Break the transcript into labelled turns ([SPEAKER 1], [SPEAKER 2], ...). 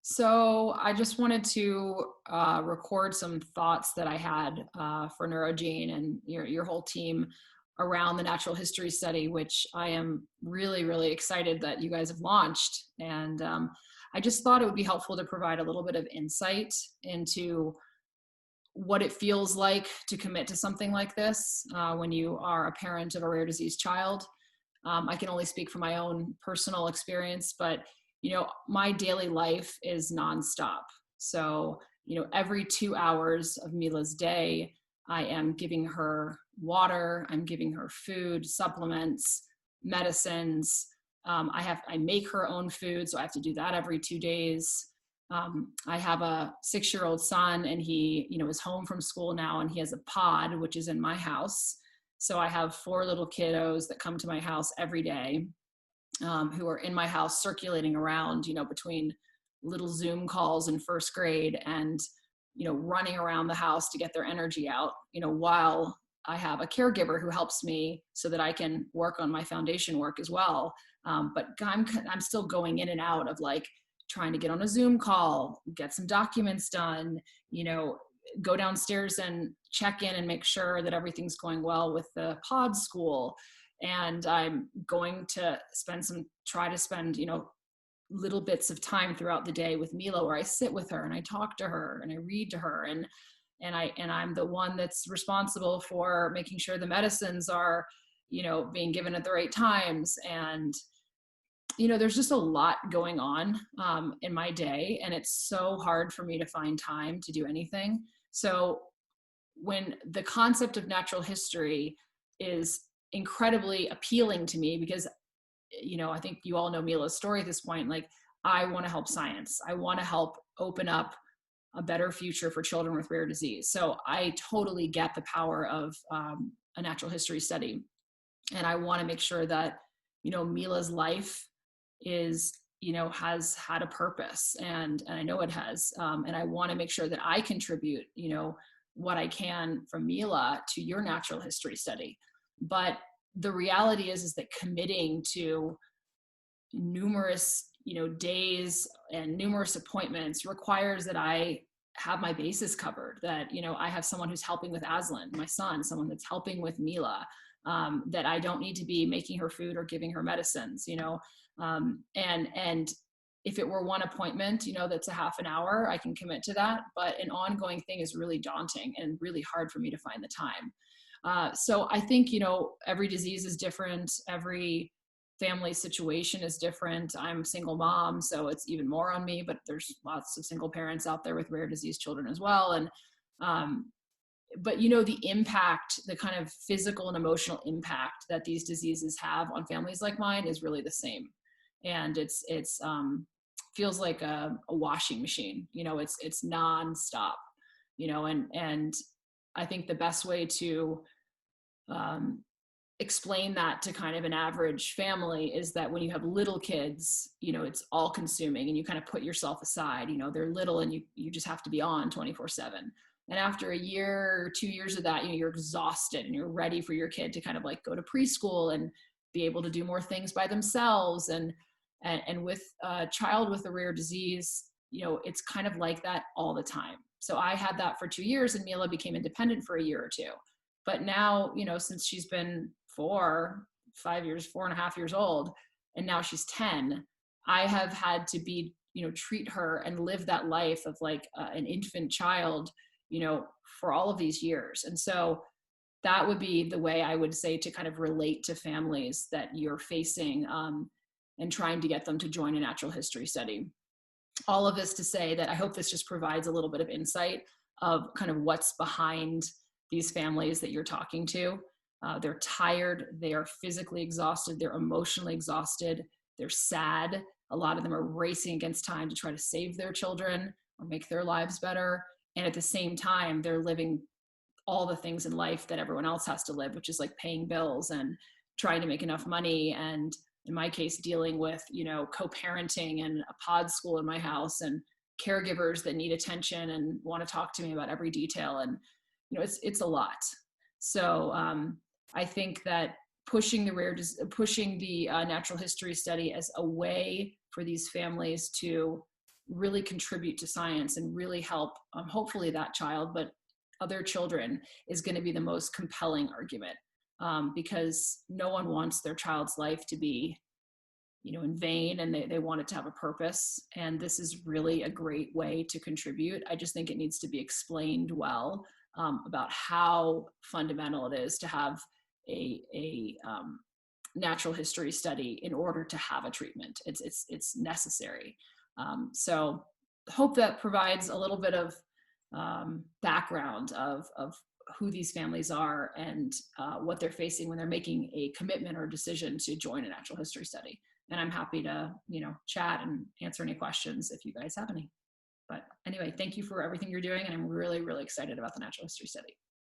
[SPEAKER 1] So I just wanted to record some thoughts that I had for Neurogene and your whole team around the natural history study, which I am really, really excited that you guys have launched. And I just thought it would be helpful to provide a little bit of insight into what it feels like to commit to something like this when you are a parent of a rare disease child. I can only speak from my own personal experience, but my daily life is nonstop. So, every 2 hours of Mila's day, I am giving her water, I'm giving her food, supplements, medicines. I make her own food, so I have to do that every 2 days. I have a 6-year-old son, and he, is home from school now, and he has a pod, which is in my house. So I have 4 little kiddos that come to my house every day, who are in my house circulating around, between little Zoom calls in first grade and, running around the house to get their energy out, while I have a caregiver who helps me so that I can work on my foundation work as well. But I'm still going in and out of like trying to get on a Zoom call, get some documents done, go downstairs and check in and make sure that everything's going well with the pod school. And I'm going to try to spend, little bits of time throughout the day with Mila where I sit with her and I talk to her and I read to her, and I'm the one that's responsible for making sure the medicines are, being given at the right times. And there's just a lot going on in my day, and it's so hard for me to find time to do anything. So when the concept of natural history is incredibly appealing to me, because I think you all know Mila's story at this point. Like, I want to help science. I want to help open up a better future for children with rare disease. So I totally get the power of a natural history study. And I want to make sure that, Mila's life is, has had a purpose, and I know it has. And I want to make sure that I contribute, what I can from Mila to your natural history study. But the reality is that committing to numerous, days and numerous appointments requires that I have my bases covered, that, I have someone who's helping with Aslan, my son, someone that's helping with Mila, that I don't need to be making her food or giving her medicines, and if it were one appointment, that's a half an hour, I can commit to that. But an ongoing thing is really daunting and really hard for me to find the time. So I think, every disease is different. Every family situation is different. I'm a single mom, so it's even more on me, but there's lots of single parents out there with rare disease children as well. And, but the impact, the kind of physical and emotional impact that these diseases have on families like mine is really the same. And it's feels like a washing machine, it's nonstop, and I think the best way to explain that to kind of an average family is that when you have little kids, it's all consuming, and you kind of put yourself aside. They're little, and you just have to be on 24/7. And after a year or 2 years of that, you're exhausted and you're ready for your kid to kind of like go to preschool and be able to do more things by themselves. And with a child with a rare disease, it's kind of like that all the time. So I had that for 2 years, and Mila became independent for a year or two. But now, since she's been 4.5 years old, and now she's 10, I have had to be, treat her and live that life of like an infant child, for all of these years. And so that would be the way I would say to kind of relate to families that you're facing, and trying to get them to join a natural history study. All of this to say that I hope this just provides a little bit of insight of kind of what's behind these families that you're talking to. They're tired, they are physically exhausted, they're emotionally exhausted, they're sad. A lot of them are racing against time to try to save their children or make their lives better. And at the same time, they're living all the things in life that everyone else has to live, which is like paying bills and trying to make enough money. And in my case, dealing with, co-parenting and a pod school in my house, and caregivers that need attention and want to talk to me about every detail. And, it's a lot. So I think that pushing the natural history study as a way for these families to really contribute to science and really help, hopefully that child, but other children, is going to be the most compelling argument, because no one wants their child's life to be, in vain, and they want it to have a purpose. And this is really a great way to contribute. I just think it needs to be explained well, about how fundamental it is to have a natural history study in order to have a treatment. It's necessary. So hope that provides a little bit of background of who these families are and what they're facing when they're making a commitment or decision to join a natural history study. And I'm happy to, chat and answer any questions if you guys have any. But anyway, thank you for everything you're doing. And I'm really, really excited about the natural history study.